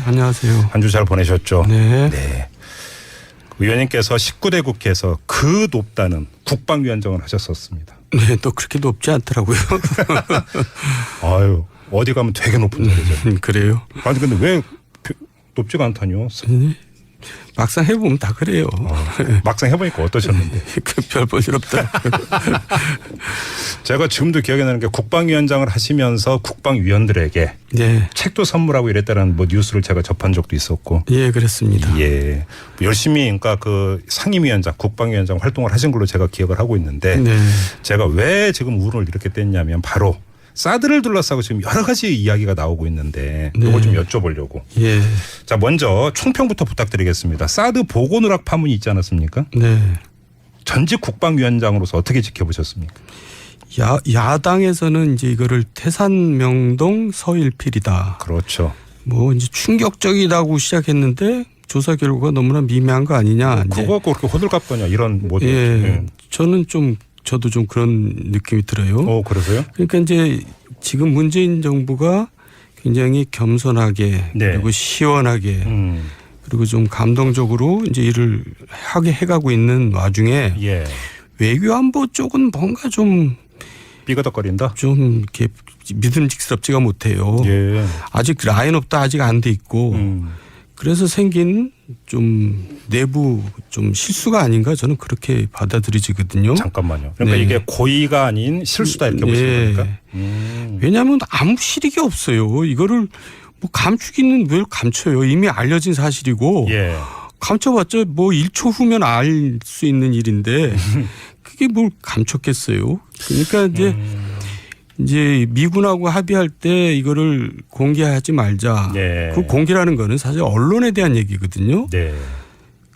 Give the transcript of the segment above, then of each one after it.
안녕하세요. 한 주 잘 보내셨죠? 네. 네. 의원님께서 19대 국회에서 그 높다는 국방위원장을 하셨었습니다. 네, 또 그렇게 높지 않더라고요. 아유, 어디 가면 되게 높은 자리죠. 그래요? 아니 근데 왜 높지가 않다뇨? 막상 해보면 다 그래요. 막상 해보니까 어떠셨는데? 별 볼 일 없다. 제가 지금도 기억에 나는 게 국방위원장을 하시면서 국방위원들에게 네. 책도 선물하고 이랬다는 뭐 뉴스를 제가 접한 적도 있었고. 예, 그랬습니다. 예. 열심히 그러니까 그 상임위원장, 국방위원장 활동을 하신 걸로 제가 기억을 하고 있는데 네. 제가 왜 지금 울음을 이렇게 뗐냐면 바로 사드를 둘러싸고 지금 여러 가지 이야기가 나오고 있는데 이걸 좀 여쭤보려고. 예. 자, 먼저 총평부터 부탁드리겠습니다. 사드 보고 누락 파문이 있지 않았습니까? 네. 전직 국방위원장으로서 어떻게 지켜보셨습니까? 야당에서는 이제 이거를 태산명동 서일필이다. 그렇죠. 뭐 이제 충격적이라고 시작했는데 조사 결과가 너무나 미미한 거 아니냐. 그거 그렇게 호들갑 거냐 이런 모델. 예. 저도 좀 그런 느낌이 들어요. 그러세요? 그러니까 이제 지금 문재인 정부가 굉장히 겸손하게 네. 그리고 시원하게 그리고 좀 감동적으로 이제 일을 하게 해가고 있는 와중에 예. 외교안보 쪽은 뭔가 좀 삐거덕거린다. 이렇게 믿음직스럽지가 못해요. 예. 아직 라인업도 아직 안 돼 있고 그래서 생긴 좀 내부 좀 실수가 아닌가 저는 그렇게 받아들이지거든요. 잠깐만요. 그러니까 네. 이게 고의가 아닌 실수다 이렇게 보시는 겁니까? 왜냐하면 아무 실익이 없어요. 이거를 뭐 감추기는 왜 감춰요. 이미 알려진 사실이고 예. 감춰봤자 뭐 1초 후면 알 수 있는 일인데 그게 뭘 감췄겠어요. 그러니까 이제 미군하고 합의할 때 이거를 공개하지 말자. 네. 그 공개라는 거는 사실 언론에 대한 얘기거든요. 네.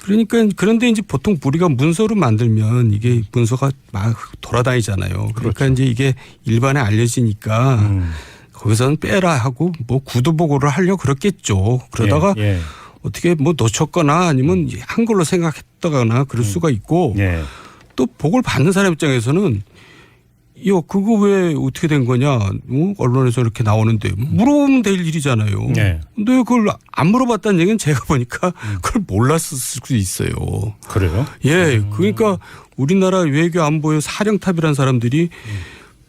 그러니까 그런데 이제 보통 우리가 문서로 만들면 이게 문서가 막 돌아다니잖아요. 그러니까 그렇죠. 이제 이게 일반에 알려지니까 거기서는 빼라 하고 뭐 구두 보고를 하려고 그렇겠죠. 그러다가 예. 어떻게 뭐 놓쳤거나 아니면 한글로 생각했다거나 그럴 수가 있고 예. 또 보고를 받는 사람 입장에서는 그거 왜 어떻게 된 거냐. 언론에서 이렇게 나오는데 물어보면 될 일이잖아요. 네. 근데 그걸 안 물어봤다는 얘기는 제가 보니까 그걸 몰랐을 수도 있어요. 그래요? 예. 그러니까 우리나라 외교 안보의 사령탑이라는 사람들이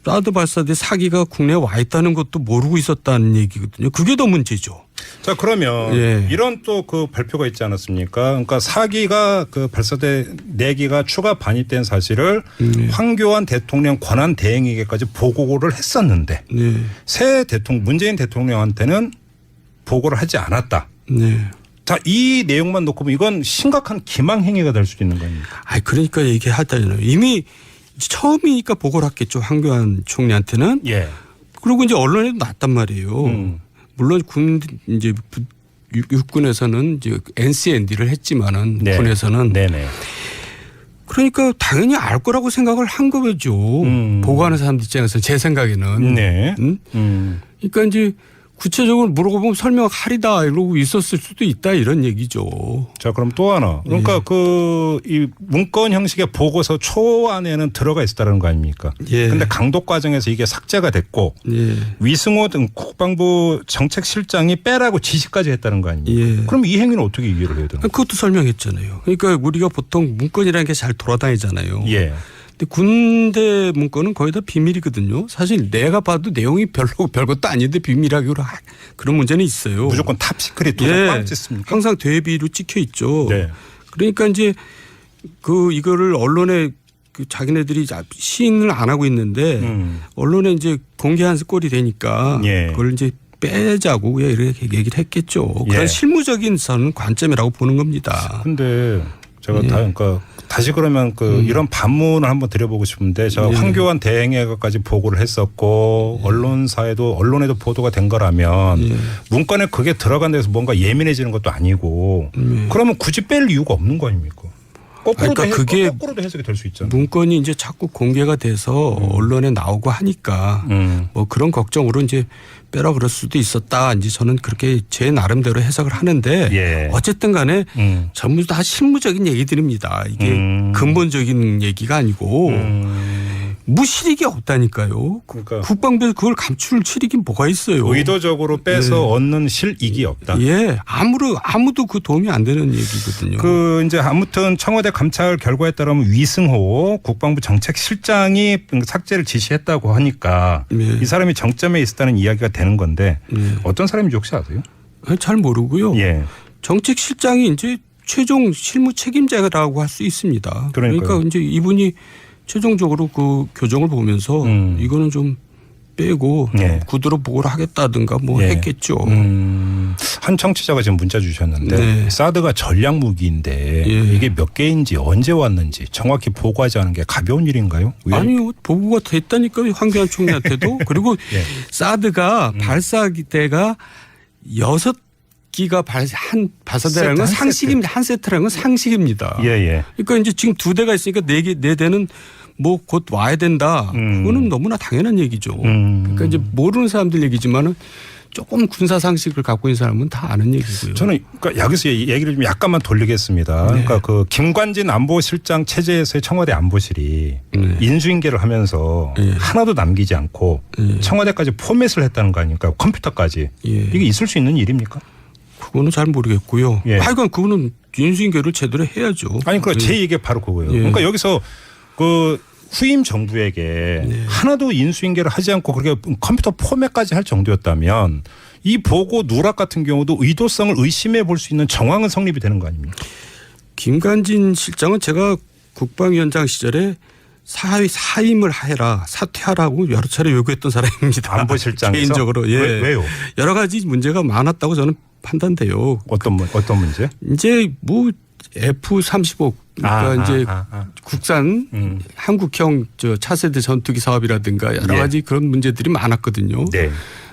사드 발사대 사기가 국내에 와 있다는 것도 모르고 있었다는 얘기거든요. 그게 더 문제죠. 자, 그러면 예. 이런 또 그 발표가 있지 않았습니까? 그러니까 사기가 그 발사대 4기가 추가 반입된 사실을 황교안 대통령 권한 대행에게까지 보고를 했었는데 네. 새 문재인 대통령한테는 보고를 하지 않았다. 네. 자, 이 내용만 놓고 보면 이건 심각한 기망 행위가 될 수도 있는 거입니다. 그러니까 얘기하잖아요. 이미 처음이니까 보고를 했겠죠. 황교안 총리한테는. 예. 그리고 이제 언론에도 났단 말이에요. 물론 이제 육군에서는 이제 NCND를 했지만은 네. 군에서는 네네. 그러니까 당연히 알 거라고 생각을 한 거죠. 보고하는 사람들 입장에서 제 생각에는. 네. 그러니까 이제 구체적으로 물어보면 설명하리다 이러고 있었을 수도 있다 이런 얘기죠. 자, 그럼 또 하나. 그러니까 이 문건 형식의 보고서 초안에는 들어가 있었다는 거 아닙니까? 예. 근데 강독 과정에서 이게 삭제가 됐고 예. 위승호 등 국방부 정책실장이 빼라고 지시까지 했다는 거 아닙니까? 예. 그럼 이 행위는 어떻게 이해를 해야 되는 거예요? 그것도 설명했잖아요. 그러니까 우리가 보통 문건이라는 게 잘 돌아다니잖아요. 예. 근데 군대 문건은 거의 다 비밀이거든요. 사실 내가 봐도 내용이 별것도 아닌데 비밀하기로 그런 문제는 있어요. 무조건 탑시크릿 도장 빵 찍습니까? 항상 대비로 찍혀 있죠. 네. 그러니까 이제 이거를 언론에 자기네들이 시인을 안 하고 있는데 언론에 이제 공개한 꼴이 되니까 예. 그걸 이제 빼자고 이렇게 얘기를 했겠죠. 예. 그런 실무적인 관점이라고 보는 겁니다. 근데 제가 그러니까 다시 그러면 이런 반문을 한번 드려보고 싶은데 제가 황교안 대행에게까지 보고를 했었고 언론에도 보도가 된 거라면 문건에 그게 들어간 데서 뭔가 예민해지는 것도 아니고 그러면 굳이 뺄 이유가 없는 거 아닙니까? 거꾸로도 해석이 될 수 있잖아요. 문건이 이제 자꾸 공개가 돼서 언론에 나오고 하니까 뭐 그런 걱정으로 이제 빼라 그럴 수도 있었다. 이제 저는 그렇게 제 나름대로 해석을 하는데 예. 어쨌든 간에 전부 다 실무적인 얘기들입니다. 이게 근본적인 얘기가 아니고 무실익이 없다니까요. 그러니까 국방부에서 그걸 감출 실익이 뭐가 있어요. 의도적으로 빼서 얻는 실익이 없다. 예, 아무도 그 도움이 안 되는 얘기거든요. 그 이제 아무튼 청와대 감찰 결과에 따르면 위승호 국방부 정책실장이 삭제를 지시했다고 하니까 이 사람이 정점에 있었다는 이야기가 되는 건데 어떤 사람인지 혹시 아세요? 잘 모르고요. 예. 정책실장이 이제 최종 실무 책임자라고 할 수 있습니다. 그러니까요. 그러니까 이제 이분이 최종적으로 그 교정을 보면서 이거는 좀 빼고 예. 구두로 보고를 하겠다든가 뭐 예. 했겠죠. 한 청취자가 지금 문자 주셨는데 네. 사드가 전략 무기인데 예. 이게 몇 개인지 언제 왔는지 정확히 보고하지 않은 게 가벼운 일인가요? 왜? 아니요. 보고가 됐다니까요. 황교안 총리한테도. 그리고 예. 사드가 발사대가 6기가 발사대라는 건 세트, 한 상식입니다. 한 세트라는 건 상식입니다. 예. 그러니까 이제 지금 2대가 있으니까 4대는 뭐 곧 와야 된다. 그거는 너무나 당연한 얘기죠. 그러니까 이제 모르는 사람들 얘기지만은 조금 군사 상식을 갖고 있는 사람은 다 아는 얘기고요. 저는 그러니까 여기서 얘기를 좀 약간만 돌리겠습니다. 네. 그러니까 그 김관진 안보실장 체제에서의 청와대 안보실이 인수인계를 하면서 하나도 남기지 않고 청와대까지 포맷을 했다는 거 아닙니까? 컴퓨터까지. 이게 있을 수 있는 일입니까? 그거는 잘 모르겠고요. 예. 하여간 그거는 인수인계를 제대로 해야죠. 아니, 그러니까 제 얘기가 바로 그거예요. 그러니까 여기서 그 후임 정부에게 하나도 인수인계를 하지 않고 그렇게 컴퓨터 포맷까지 할 정도였다면 이 보고 누락 같은 경우도 의도성을 의심해 볼 수 있는 정황은 성립이 되는 거 아닙니까? 김관진 실장은 제가 국방위원장 시절에 사임을 해라, 사퇴하라고 여러 차례 요구했던 사람입니다. 안보실장에서? 개인적으로. 예. 왜요? 여러 가지 문제가 많았다고 저는 판단돼요. 어떤 문제? 이제 뭐 F-35 그러니까 이제 국산 한국형 차세대 전투기 사업이라든가 여러 가지 그런 문제들이 많았거든요. 네.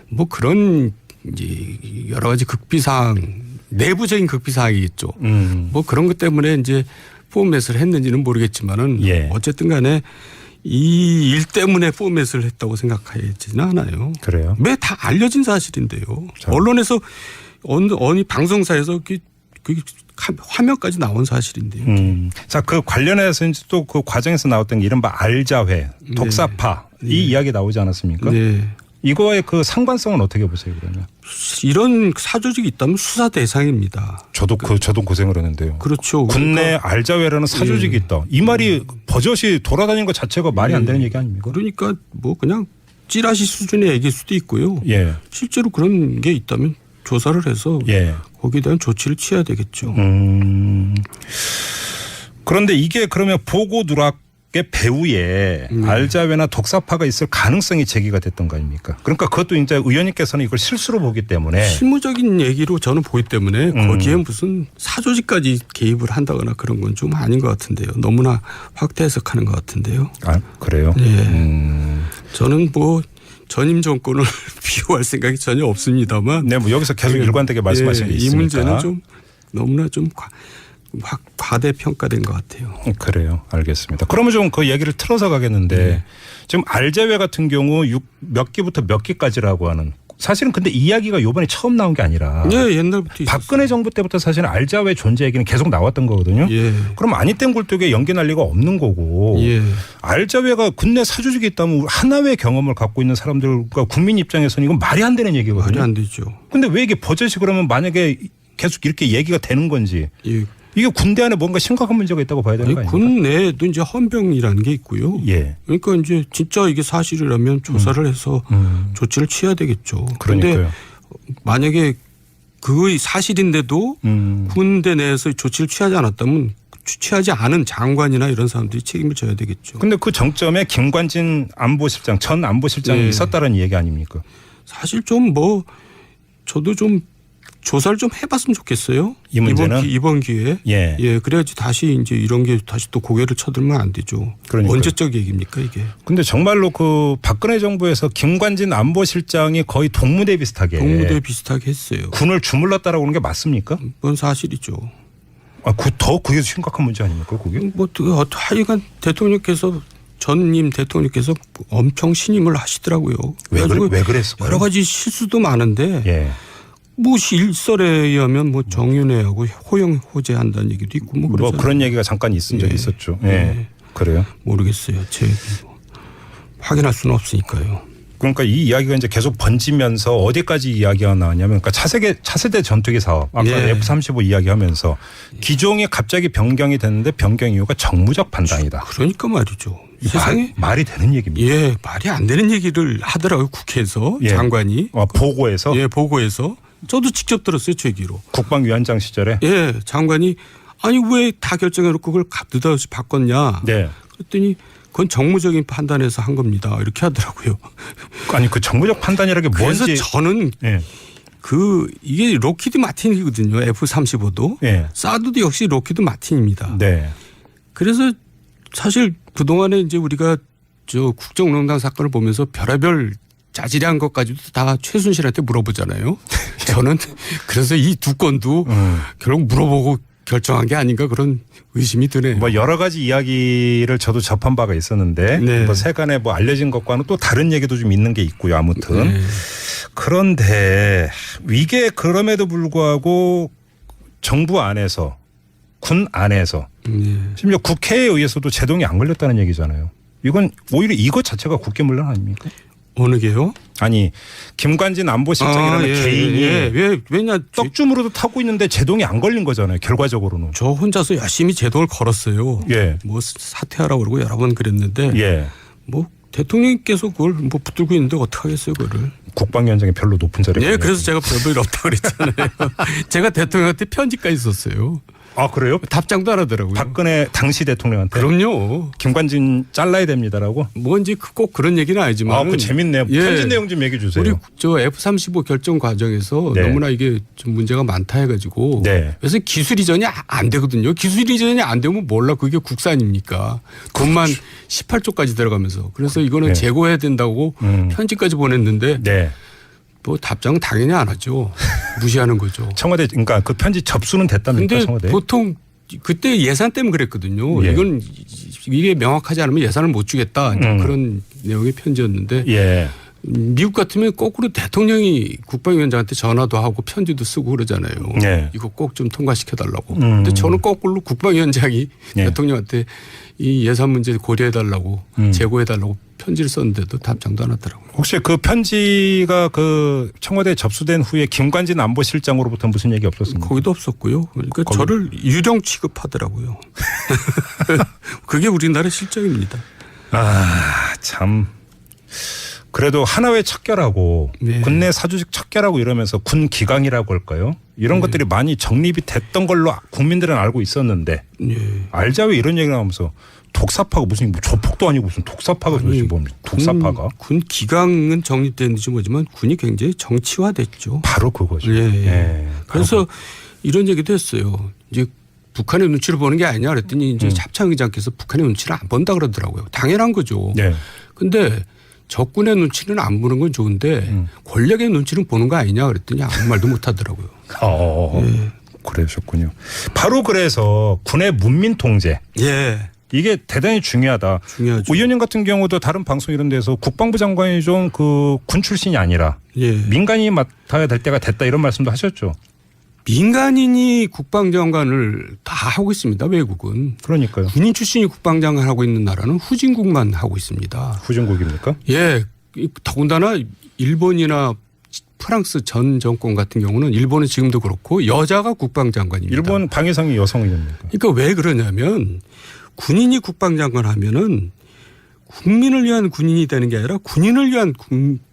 뭐 그런 이제 여러 가지 극비사항, 내부적인 극비사항이겠죠. 뭐 그런 것 때문에 이제 포맷을 했는지는 모르겠지만은 어쨌든 간에 이 일 때문에 포맷을 했다고 생각하지는 않아요. 그래요? 왜 다 알려진 사실인데요. 언론에서 어느 방송사에서 그 화면까지 나온 사실인데요. 자, 그 관련해서 이제 또 그 과정에서 나왔던 게 이른바 알자회, 독사파 이 이야기 나오지 않았습니까? 네. 이거의 그 상관성은 어떻게 보세요, 그러면? 이런 사조직이 있다면 수사 대상입니다. 저도 고생을 했는데요. 그렇죠. 국내 알자회라는 사조직이 있다. 이 말이 버젓이 돌아다니는 것 자체가 말이 안 되는 얘기 아닙니까? 그러니까 뭐 그냥 찌라시 수준의 얘기일 수도 있고요. 실제로 그런 게 있다면 조사를 해서 거기에 대한 조치를 취해야 되겠죠. 그런데 이게 그러면 보고 누락의 배후에 알자회나 독사파가 있을 가능성이 제기가 됐던 거 아닙니까? 그러니까 그것도 이제 의원님께서는 이걸 실수로 보기 때문에 실무적인 얘기로 저는 보기 때문에 거기에 무슨 사조직까지 개입을 한다거나 그런 건 좀 아닌 것 같은데요. 너무나 확대 해석하는 것 같은데요. 아, 그래요? 저는 뭐 전임 정권을 비호할 생각이 전혀 없습니다만. 네, 뭐 여기서 계속 일관되게 말씀하시는 게 있으니까. 이 문제는 좀 너무나 좀 과대평가된 것 같아요. 그래요. 알겠습니다. 그러면 좀 그 얘기를 틀어서 가겠는데 지금 알자회 같은 경우 몇 기부터 몇 기까지라고 하는 사실은 근데 이야기가 이번에 처음 나온 게 아니라 옛날부터 있었어요. 박근혜 정부 때부터 사실은 알자회 존재 얘기는 계속 나왔던 거거든요. 그럼 아니땐 굴뚝에 연기 날 리가 없는 거고 알자회가 국내 사조직이 있다면 하나의 경험을 갖고 있는 사람들과 국민 입장에서는 이건 말이 안 되는 얘기거든요. 말이 안 되죠. 근데 왜 이게 버젓이 그러면 만약에 계속 이렇게 얘기가 되는 건지 이게 군대 안에 뭔가 심각한 문제가 있다고 봐야 되는 거 아닙니까? 군 내에도 이제 헌병이라는 게 있고요. 그러니까 이제 진짜 이게 사실이라면 조사를 해서 조치를 취해야 되겠죠. 그런데 만약에 그의 사실인데도 군대 내에서 조치를 취하지 않았다면 취하지 않은 장관이나 이런 사람들이 책임을 져야 되겠죠. 그런데 그 정점에 김관진 안보실장, 전 안보실장이 있었다는 얘기 아닙니까? 사실 좀 뭐 저도 좀 조사를 좀 해봤으면 좋겠어요. 이 문제는 이번 기회에. 그래야지 다시 이제 이런 게 다시 또 고개를 쳐들면 안 되죠. 그러니까요. 언제적 얘기입니까 이게? 근데 정말로 그 박근혜 정부에서 김관진 안보실장이 거의 동무대 비슷하게 했어요. 군을 주물렀다라고 하는 게 맞습니까? 그건 사실이죠. 더 그게 심각한 문제 아닙니까 그게? 뭐 하여간 전임 대통령께서 엄청 신임을 하시더라고요. 왜 그랬을까요? 여러 가지 실수도 많은데. 뭐 일설에 의하면 뭐 정윤회하고 호영호재한다는 얘기도 있고 뭐 그런 얘기가 잠깐 있은 적이 있었죠. 그래요? 모르겠어요. 확인할 수는 없으니까요. 그러니까 이 이야기가 이제 계속 번지면서 어디까지 이야기가 나왔냐면 그러니까 차세대 전투기 사업 아까 예. F-35 이야기하면서 기종이 갑자기 변경이 됐는데 변경 이유가 정무적 판단이다. 그러니까 말이죠. 세상에 말이 되는 얘기입니다. 예, 말이 안 되는 얘기를 하더라고요. 국회에서 예. 장관이. 보고에서 예, 보고에서. 저도 직접 들었어요. 제 귀로. 국방위원장 시절에. 예, 장관이 아니 왜 다 결정해놓고 그걸 느닷없이 바꿨냐. 네. 그랬더니 그건 정무적인 판단에서 한 겁니다. 이렇게 하더라고요. 아니 그 정무적 판단이라는 게 그래서 뭔지. 저는 예. 이게 로키드 마틴이거든요. F-35도. 예. 사드도 역시 로키드 마틴입니다. 네. 그래서 사실 그동안에 이제 우리가 저 국정농단 사건을 보면서 별의별 짜질한 것까지도 다 최순실한테 물어보잖아요. 저는 그래서 이 두 건도 결국 물어보고 결정한 게 아닌가 그런 의심이 드네요. 뭐 여러 가지 이야기를 저도 접한 바가 있었는데 네. 뭐 세간에 뭐 알려진 것과는 또 다른 얘기도 좀 있는 게 있고요. 아무튼 네. 그런데 이게 그럼에도 불구하고 정부 안에서 군 안에서 네. 심지어 국회에 의해서도 제동이 안 걸렸다는 얘기잖아요. 이건 오히려 이것 자체가 국회문란 아닙니까? 어느 게요? 아니 김관진 안보실장이라는 예, 개인이 예. 왜냐 떡주무로도 타고 있는데 제동이 안 걸린 거잖아요. 결과적으로는. 저 혼자서 열심히 제동을 걸었어요. 예. 뭐 사퇴하라고 그러고 여러 번 그랬는데 예. 뭐 대통령께서 그걸 뭐 붙들고 있는데 어떻게 하겠어요, 그거를. 국방위원장이 별로 높은 자리에. 예, 그래서 제가 별볼 없다고 그랬잖아요. 제가 대통령한테 편지까지 썼어요. 아 그래요? 답장도 안 하더라고요. 박근혜 당시 대통령한테. 그럼요. 김관진 잘라야 됩니다라고. 뭔지 꼭 그런 얘기는 아니지만. 그 재밌네요. 예. 편지 내용 좀 얘기해 주세요. 우리 저 F-35 결정 과정에서 네. 너무나 이게 좀 문제가 많다 해가지고. 네. 그래서 기술 이전이 안 되거든요. 기술 이전이 안 되면 몰라 그게 국산입니까? 돈만 18조까지 들어가면서. 그래서 이거는 네. 재고해야 된다고 편지까지 보냈는데. 네. 뭐 답장은 당연히 안 하죠. 무시하는 거죠. 청와대 그러니까 그 편지 접수는 됐답니까 근데 청와대? 보통 그때 예산 때문에 그랬거든요. 예. 이건 이게 명확하지 않으면 예산을 못 주겠다. 그런 내용의 편지였는데 예. 미국 같으면 거꾸로 대통령이 국방위원장한테 전화도 하고 편지도 쓰고 그러잖아요. 네. 이거 꼭 좀 통과시켜달라고. 근데 저는 거꾸로 국방위원장이 네. 대통령한테 이 예산 문제 고려해달라고 재고해달라고 편지를 썼는데도 답장도 안 하더라고요. 혹시 그 편지가 그 청와대에 접수된 후에 김관진 안보실장으로부터 무슨 얘기 없었습니까? 거기도 없었고요. 그러니까 저를 유령 취급하더라고요. 그게 우리나라 실정입니다. 아, 참. 그래도 하나회 척결하고 네. 군내 사주직 척결하고 이러면서 군 기강이라고 할까요? 이런 것들이 많이 정립이 됐던 걸로 국민들은 알고 있었는데 예. 알자 왜 이런 얘기를 하면서 독사파가 무슨 뭐 조폭도 아니고 무슨 독사파가 도대체 뭡니까? 독사파가. 군 기강은 정립됐는지 모르지만 군이 굉장히 정치화됐죠. 바로 그거죠. 예. 예. 그래서 이런 얘기도 했어요. 이제 북한의 눈치를 보는 게 아니냐 그랬더니 이제 합참 의장께서 북한의 눈치를 안 본다 그러더라고요. 당연한 거죠. 네. 근데 적군의 눈치는 안 보는 건 좋은데 권력의 눈치는 보는 거 아니냐 그랬더니 아무 말도 못 하더라고요. 예. 그러셨군요. 바로 그래서 군의 문민 통제. 예. 이게 대단히 중요하다. 중요하죠. 의원님 같은 경우도 다른 방송 이런 데서 국방부 장관이 좀 그 군 출신이 아니라 예. 민간인이 맡아야 될 때가 됐다 이런 말씀도 하셨죠. 민간인이 국방장관을 다 하고 있습니다. 외국은. 그러니까요. 군인 출신이 국방장관 하고 있는 나라는 후진국만 하고 있습니다. 후진국입니까? 예. 더군다나 일본이나 프랑스 전 정권 같은 경우는 일본은 지금도 그렇고 여자가 국방장관입니다. 일본 방위상이 여성이됩니까? 그러니까 왜 그러냐면 군인이 국방장관 하면은 국민을 위한 군인이 되는 게 아니라 군인을 위한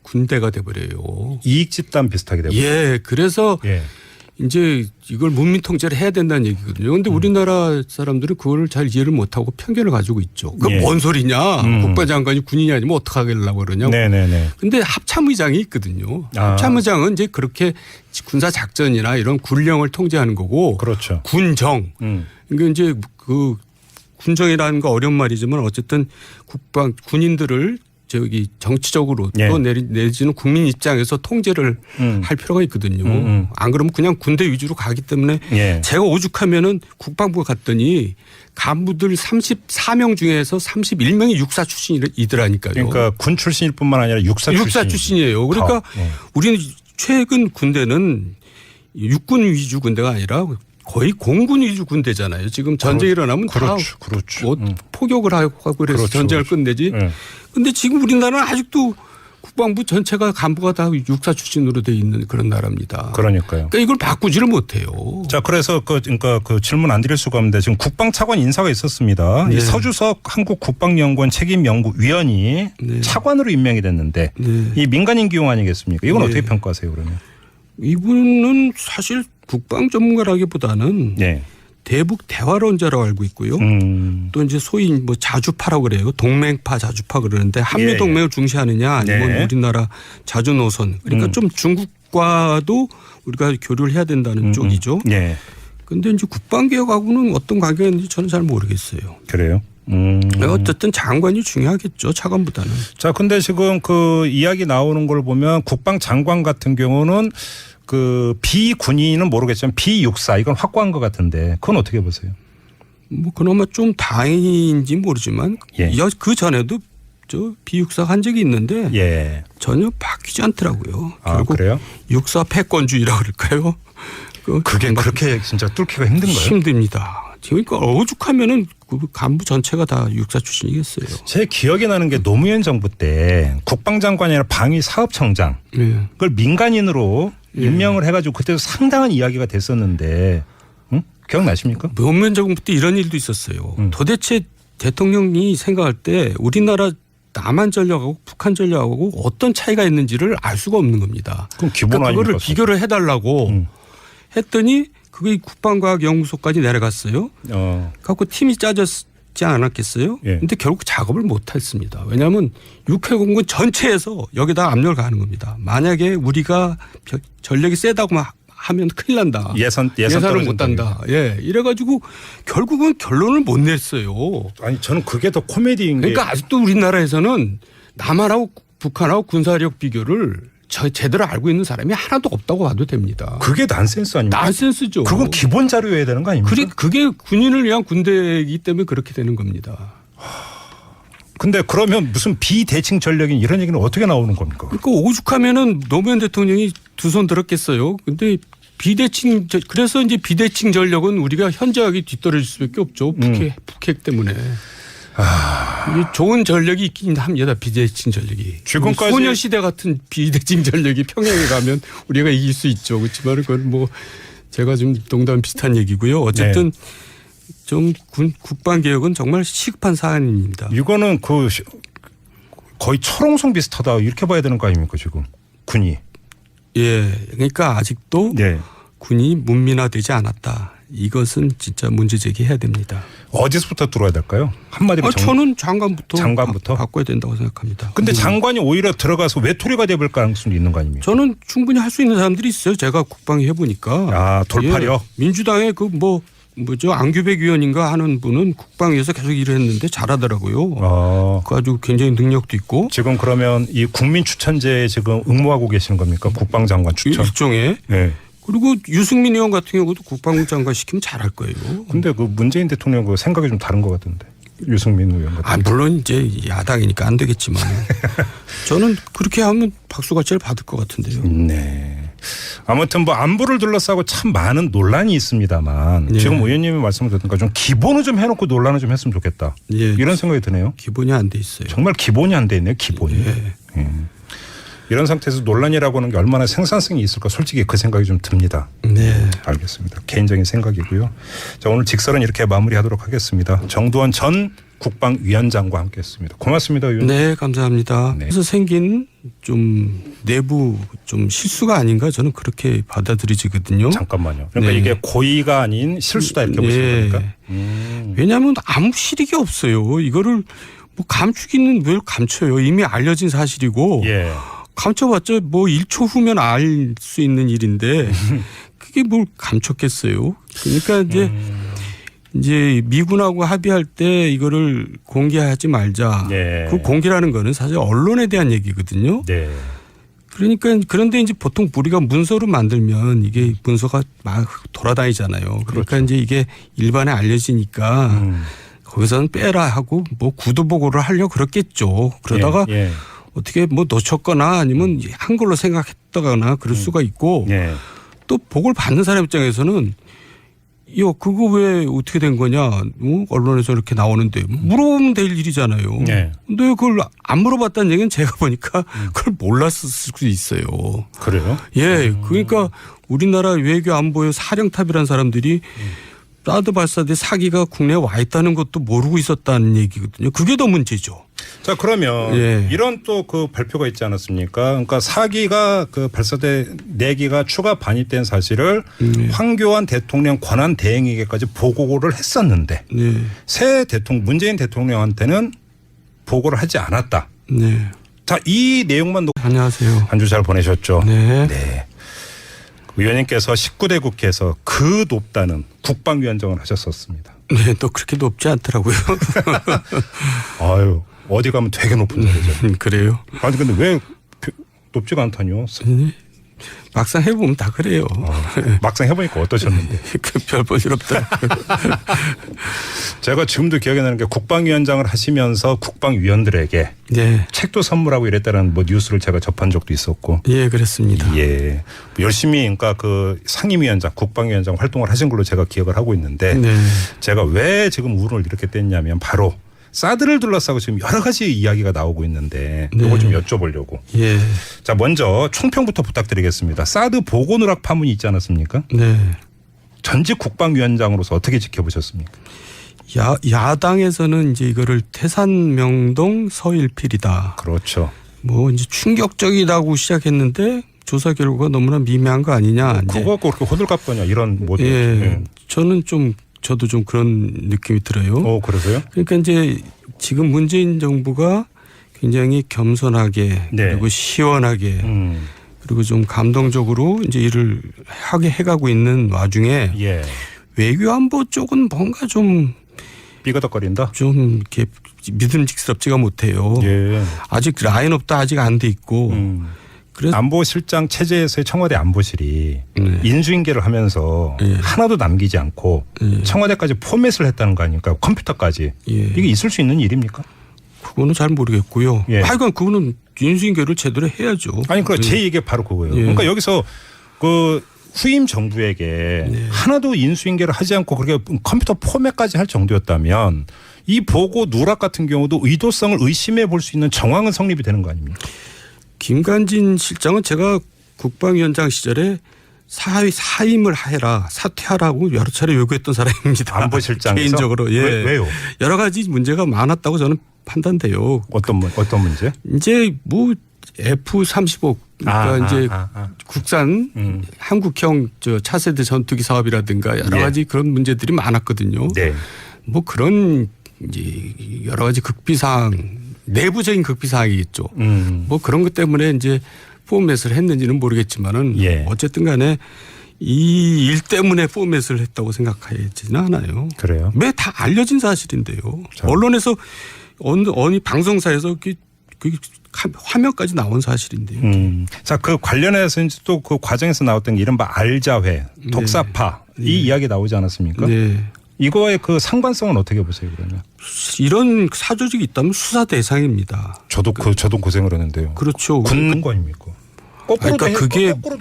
군대가 돼버려요. 이익 집단 비슷하게 되고. 예. 그래서 예. 이제 이걸 문민 통제를 해야 된다는 얘기거든요. 그런데 우리나라 사람들은 그거를 잘 이해를 못하고 편견을 가지고 있죠. 그게 예. 뭔 소리냐. 국방장관이 군인이 아니면 어떡하려고 그러냐고. 네네네. 근데 합참의장이 있거든요. 아. 합참의장은 이제 그렇게 군사 작전이나 이런 군령을 통제하는 거고. 그렇죠. 군정. 그러니까 이제 그 군정이라는 거 어려운 말이지만 어쨌든 군인들을 저기 정치적으로 예. 또 내지는 국민 입장에서 통제를 할 필요가 있거든요. 안 그러면 그냥 군대 위주로 가기 때문에 예. 제가 오죽하면은 국방부 갔더니 간부들 34명 중에서 31명이 육사 출신이더라니까요. 그러니까 군 출신일 뿐만 아니라 육사 출신이에요. 그러니까 예. 우리는 최근 군대는 육군 위주 군대가 아니라 거의 공군 위주 군대잖아요. 지금 전쟁 일어나면 그렇죠. 다 그렇죠. 뭐 포격을 하고 그래서 그렇죠. 전쟁을 끝내지. 그런데 지금 우리나라는 아직도 국방부 전체가 간부가 다 육사 출신으로 돼 있는 그런 나라입니다. 그러니까요. 그러니까 이걸 바꾸지를 못해요. 자, 그래서 그러니까 그 질문 안 드릴 수가 없는데 지금 국방차관 인사가 있었습니다. 네. 이 서주석 한국국방연구원 책임연구위원이 네. 차관으로 임명이 됐는데 네. 이 민간인 기용 아니겠습니까? 이건 네. 어떻게 평가하세요, 그러면? 이분은 사실 국방 전문가라기보다는 네. 대북 대화론자라고 알고 있고요. 또 이제 소위 뭐 자주파라고 그래요. 동맹파 자주파 그러는데 한미 동맹을 중시하느냐 아니면 네. 우리나라 자주 노선. 그러니까 좀 중국과도 우리가 교류를 해야 된다는 쪽이죠. 네. 그런데 이제 국방개혁하고는 어떤 관계가 있는지 저는 잘 모르겠어요. 그래요? 어쨌든 장관이 중요하겠죠. 차관보다는. 자, 근데 지금 그 이야기 나오는 걸 보면 국방장관 같은 경우는 그 비군인은 모르겠지만 비육사 이건 확고한 것 같은데 그건 어떻게 보세요? 뭐 그나마 좀 다행인지 모르지만 예. 그 전에도 저 비육사 한 적이 있는데 예. 전혀 바뀌지 않더라고요. 아, 결국 그래요? 육사 패권주의라 그럴까요? 그게 그렇게 진짜 뚫기가 힘든 거예요? 힘듭니다. 그러니까 오죽하면은 그 간부 전체가 다 육사 출신이겠어요. 제 기억이 나는 게 노무현 정부 때 국방장관이 아니라 방위사업청장 네. 그걸 민간인으로 임명을 해가지고 그때도 상당한 이야기가 됐었는데 기억나십니까? 노무현 정부 때 이런 일도 있었어요. 도대체 대통령이 생각할 때 우리나라 남한 전략하고 북한 전략하고 어떤 차이가 있는지를 알 수가 없는 겁니다. 그럼 기본 그러니까 그거를 아닙니까? 비교를 해달라고 했더니 그게 국방과학연구소까지 내려갔어요. 갖고 팀이 짜졌지 않았겠어요? 예. 근데 결국 작업을 못했습니다. 왜냐하면 육해공군 전체에서 여기다 압력을 가하는 겁니다. 만약에 우리가 전력이 세다고 하면 큰일 난다. 예산을 못 단다. 예, 이래가지고 결국은 결론을 못 냈어요. 아니 저는 그게 더 코미디인 게 그러니까 아직도 우리나라에서는 남한하고 북한하고 군사력 비교를 제대로 알고 있는 사람이 하나도 없다고 봐도 됩니다. 그게 난센스 아닙니까? 난센스죠. 그건 기본 자료여야 되는 거 아닙니까? 그게 군인을 위한 군대이기 때문에 그렇게 되는 겁니다. 근데 그러면 무슨 비대칭 전력인 이런 얘기는 어떻게 나오는 겁니까? 그러니까 오죽하면은 노무현 대통령이 두 손 들었겠어요. 근데 비대칭 그래서 이제 비대칭 전력은 우리가 현저하게 뒤떨어질 수밖에 없죠. 북핵 때문에. 이게 좋은 전력이 있긴 합니다. 비대칭 전력이. 지금까지 소녀시대 같은 비대칭 전력이 평양에 가면 우리가 이길 수 있죠. 그렇지만 그건 뭐 제가 좀 농담 비슷한 얘기고요. 어쨌든 좀 국방개혁은 정말 시급한 사안입니다. 이거는 그 거의 철옹성 비슷하다 이렇게 봐야 되는 거 아닙니까 지금 군이. 예, 그러니까 아직도 군이 문민화되지 않았다. 이것은 진짜 문제 제기해야 됩니다. 어디서부터 들어야 될까요? 한마디로 저는 장관부터 바꿔야 바꿔야 된다고 생각합니다. 근데 장관이 오히려 들어가서 외톨이가 돼볼 가능성도 있는 거 아닙니까? 저는 충분히 할 수 있는 사람들이 있어요. 제가 국방위 해보니까. 아, 돌팔이요? 예, 민주당의 뭐죠 안규백 의원인가 하는 분은 국방위에서 계속 일을 했는데 잘하더라고요. 그 아주 굉장히 능력도 있고. 지금 그러면 이 국민 추천제에 지금 응모하고 계시는 겁니까? 국방장관 추천. 일종의. 네. 그리고 유승민 의원 같은 경우도 국방부 장관 시키면 잘할 거예요. 근데 그 문재인 대통령 그 생각이 좀 다른 것 같은데. 유승민 의원 같은. 물론 이제 야당이니까 안 되겠지만 저는 그렇게 하면 박수갈채를 받을 것 같은데요. 네. 아무튼 뭐 안보를 둘러싸고 참 많은 논란이 있습니다.만 지금 의원님이 말씀을 듣니까 좀 기본을 좀 해놓고 논란을 좀 했으면 좋겠다. 이런 생각이 드네요. 기본이 안 돼 있어요. 정말 기본이 안 돼 있네요. 기본이. 이런 상태에서 논란이라고 하는 게 얼마나 생산성이 있을까 솔직히 그 생각이 좀 듭니다. 네. 알겠습니다. 개인적인 생각이고요. 자, 오늘 직설은 이렇게 마무리하도록 하겠습니다. 정두원 전 국방위원장과 함께했습니다. 고맙습니다, 의원님. 네, 감사합니다. 그래서 생긴 좀 내부 좀 실수가 아닌가 저는 그렇게 받아들이지거든요. 잠깐만요. 그러니까 이게 고의가 아닌 실수다 이렇게 보시는 겁니까? 왜냐하면 아무 실익이 없어요. 이거를 뭐 감추기는 왜 감춰요? 이미 알려진 사실이고. 감춰봤자 뭐 1초 후면 알 수 있는 일인데 그게 뭘 감췄겠어요. 그러니까 이제 미군하고 합의할 때 이거를 공개하지 말자. 그 공개라는 거는 사실 언론에 대한 얘기거든요. 그러니까 그런데 이제 보통 우리가 문서로 만들면 이게 문서가 막 돌아다니잖아요. 그러니까 이제 이게 일반에 알려지니까 거기서는 빼라 하고 뭐 구두 보고를 하려고 그랬겠죠. 그러다가 어떻게 뭐 놓쳤거나 아니면 한 걸로 생각했다거나 그럴 수가 있고 또 보고를 받는 사람 입장에서는 야, 그거 왜 어떻게 된 거냐? 언론에서 이렇게 나오는데 물어보면 될 일이잖아요. 네. 근데 그걸 안 물어봤다는 얘기는 제가 보니까 그걸 몰랐을 수도 있어요. 그래요? 예, 그러니까 우리나라 외교 안보의 사령탑이라는 사람들이 사드 발사대 사기가 국내에 와 있다는 것도 모르고 있었다는 얘기거든요. 그게 더 문제죠. 자, 그러면 예. 이런 또 그 발표가 있지 않았습니까? 그러니까 4기가 그 발사대 4기가 추가 반입된 사실을 황교안 대통령 권한 대행에게까지 보고를 했었는데 네. 새 대통령 문재인 대통령한테는 보고를 하지 않았다. 네. 자, 이 내용만 놓고 안녕하세요. 한 주 잘 보내셨죠? 네. 네. 의원님께서 19대 국회에서 그 높다는 국방위원장을 하셨었습니다. 네, 또 그렇게 높지 않더라고요. 아유, 어디 가면 되게 높은 자리죠. 그래요. 아니 근데 왜 높지가 않다뇨? 막상 해보면 다 그래요. 막상 해보니까 어떠셨는데? 별 볼 일 없다. 제가 지금도 기억에 나는 게 국방위원장을 하시면서 국방위원들에게 네. 책도 선물하고 이랬다는 뭐 뉴스를 제가 접한 적도 있었고. 예, 그랬습니다. 예. 열심히 그러니까 그 상임위원장, 국방위원장 활동을 하신 걸로 제가 기억을 하고 있는데 네. 제가 왜 지금 울음을 이렇게 뗐냐면 바로 사드를 둘러싸고 지금 여러 가지 이야기가 나오고 있는데 이거 좀 여쭤보려고. 예. 자, 먼저 총평부터 부탁드리겠습니다. 사드 보고 누락 파문이 있지 않았습니까? 네. 전직 국방위원장으로서 어떻게 지켜보셨습니까? 야당에서는 이제 이거를 태산명동 서일필이다. 그렇죠. 뭐 이제 충격적이라고 시작했는데 조사 결과가 너무나 미미한 거 아니냐. 그거 그렇게 호들갑 거냐 이런 모델. 예. 저도 좀 그런 느낌이 들어요. 그러세요? 그러니까 이제 지금 문재인 정부가 굉장히 겸손하게 네. 그리고 시원하게 그리고 좀 감동적으로 이제 일을 하게 해가고 있는 와중에 예. 외교안보 쪽은 뭔가 좀 삐거덕거린다. 이렇게 믿음직스럽지가 못해요. 예. 아직 라인업도 아직 안 돼 있고. 그래서 안보실장 체제에서의 청와대 안보실이 인수인계를 하면서 하나도 남기지 않고 청와대까지 포맷을 했다는 거 아닙니까? 컴퓨터까지. 예. 이게 있을 수 있는 일입니까? 그거는 잘 모르겠고요. 예. 하여간 그거는 인수인계를 제대로 해야죠. 아니, 제 얘기가 바로 그거예요. 예. 그러니까 여기서 그 후임 정부에게 하나도 인수인계를 하지 않고 그렇게 컴퓨터 포맷까지 할 정도였다면 이 보고 누락 같은 경우도 의도성을 의심해 볼 수 있는 정황은 성립이 되는 거 아닙니까? 김관진 실장은 제가 국방위원장 시절에 사임을 해라, 사퇴하라고 여러 차례 요구했던 사람입니다. 안보실장에서? 개인적으로. 예. 왜요? 여러 가지 문제가 많았다고 저는 판단돼요. 어떤 문제? 이제 뭐 F-35 그러니까 국산 한국형 차세대 전투기 사업이라든가 여러 가지 그런 문제들이 많았거든요. 네. 뭐 그런 이제 여러 가지 극비사항 내부적인 극비사항이겠죠. 뭐 그런 것 때문에 이제 포맷을 했는지는 모르겠지만은 어쨌든 간에 이 일 때문에 포맷을 했다고 생각하지는 않아요. 그래요? 왜 다 알려진 사실인데요. 언론에서 어느 방송사에서 그 화면까지 나온 사실인데요. 자, 그 관련해서 이제 또 그 과정에서 나왔던 게 이른바 알자회, 독사파 이 이야기 나오지 않았습니까? 네. 이거의 그 상관성은 어떻게 보세요, 그러면? 이런 사조직이 있다면 수사 대상입니다. 저도 고생을 했는데요. 그렇죠. 군는 거 아닙니까? 거꾸로도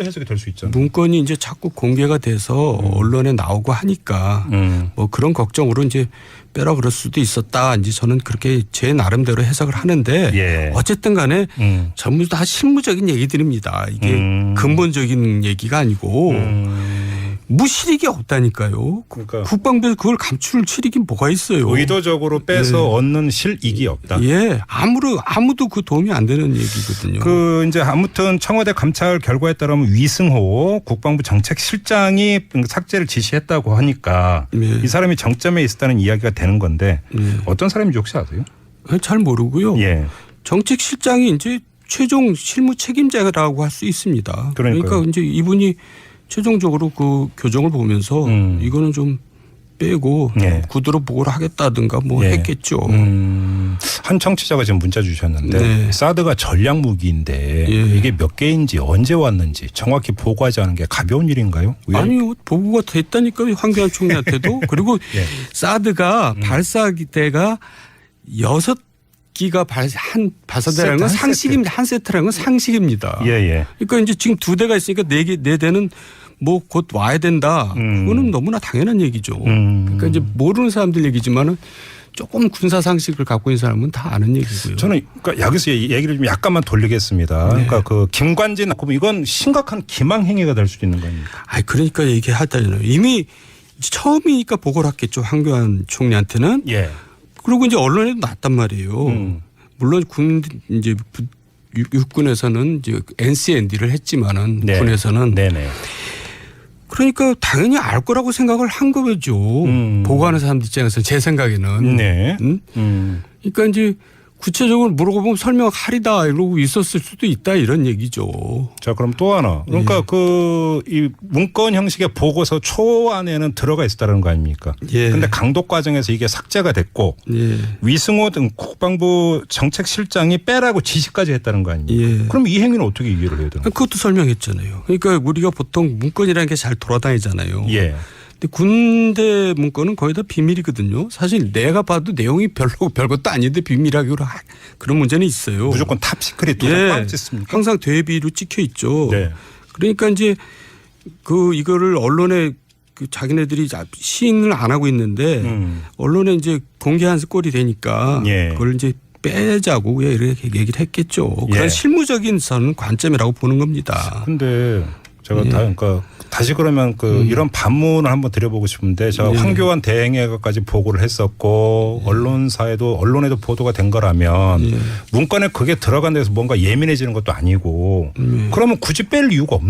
해석이 될 수 있잖아요. 문건이 이제 자꾸 공개가 돼서 언론에 나오고 하니까 뭐 그런 걱정으로 이제 빼라 그럴 수도 있었다. 이제 저는 그렇게 제 나름대로 해석을 하는데 어쨌든 간에 전부 다 실무적인 얘기들입니다. 이게 근본적인 얘기가 아니고 무실익이 없다니까요. 그러니까 국방부에서 그걸 감출 실익이 뭐가 있어요. 의도적으로 빼서 얻는 실익이 없다. 예, 아무도 그 도움이 안 되는 얘기거든요. 그 이제 아무튼 청와대 감찰 결과에 따르면 위승호 국방부 정책실장이 삭제를 지시했다고 하니까 이 사람이 정점에 있었다는 이야기가 되는 건데 어떤 사람인지 혹시 아세요? 잘 모르고요. 예. 정책실장이 이제 최종 실무 책임자라고 할 수 있습니다. 그러니까 이제 이분이 최종적으로 그 교정을 보면서 이거는 좀 빼고 구두로 보고를 하겠다든가 뭐 했겠죠. 한 청취자가 지금 문자 주셨는데 사드가 전략 무기인데 이게 몇 개인지 언제 왔는지 정확히 보고하지 않은 게 가벼운 일인가요? 아니요. 보고가 됐다니까요. 황교안 총리한테도. 그리고 사드가 발사대가 6기가 발사대라는 건 상식입니다. 한 세트라는 건 상식입니다. 그러니까 이제 지금 2대가 있으니까 4대는 뭐 곧 와야 된다. 그거는 너무나 당연한 얘기죠. 그러니까 이제 모르는 사람들 얘기지만은 조금 군사 상식을 갖고 있는 사람은 다 아는 얘기고요. 저는 그러니까 여기서 얘기를 좀 약간만 돌리겠습니다. 네. 그러니까 그 김관진 그럼 이건 심각한 기망 행위가 될 수도 있는 거 아닙니까? 아, 그러니까 얘기하잖아요. 이미 처음이니까 보고를 했겠죠. 황교안 총리한테는. 예. 그리고 이제 언론에도 났단 말이에요. 물론 군 이제 육군에서는 이제 NCND를 했지만은 네. 군에서는 네네. 그러니까 당연히 알 거라고 생각을 한 거죠. 보고하는 사람들 입장에서 제 생각에는. 네. 그러니까 이제 구체적으로 물어보면 설명하리다 이러고 있었을 수도 있다 이런 얘기죠. 자, 그럼 또 하나. 그러니까 이 문건 형식의 보고서 초안에는 들어가 있었다는 거 아닙니까? 예. 근데 강독 과정에서 이게 삭제가 됐고 예. 위승호 등 국방부 정책실장이 빼라고 지시까지 했다는 거 아닙니까? 예. 그럼 이 행위는 어떻게 이해를 해야 되는 거예요? 그것도 설명했잖아요. 그러니까 우리가 보통 문건이라는 게 잘 돌아다니잖아요. 예. 근데 군대 문건은 거의 다 비밀이거든요. 사실 내가 봐도 내용이 별것도 아닌데 비밀하기로 그런 문제는 있어요. 무조건 탑시크릿 도장 예. 꽝 찍습니까? 항상 대비로 찍혀 있죠. 네. 그러니까 이제 이거를 언론에 자기네들이 시인을 안 하고 있는데 언론에 이제 공개한 꼴이 되니까 예. 그걸 이제 빼자고 이렇게 얘기를 했겠죠. 예. 그런 실무적인 관점이라고 보는 겁니다. 근데 제가 예. 그러니까 다시 그러면 이런 반문을 한번 드려보고 싶은데 제가 예. 황교안 대행회까지 보고를 했었고 언론에도 보도가 된 거라면 예. 문건에 그게 들어간 데서 뭔가 예민해지는 것도 아니고 그러면 굳이 뺄 이유가 없는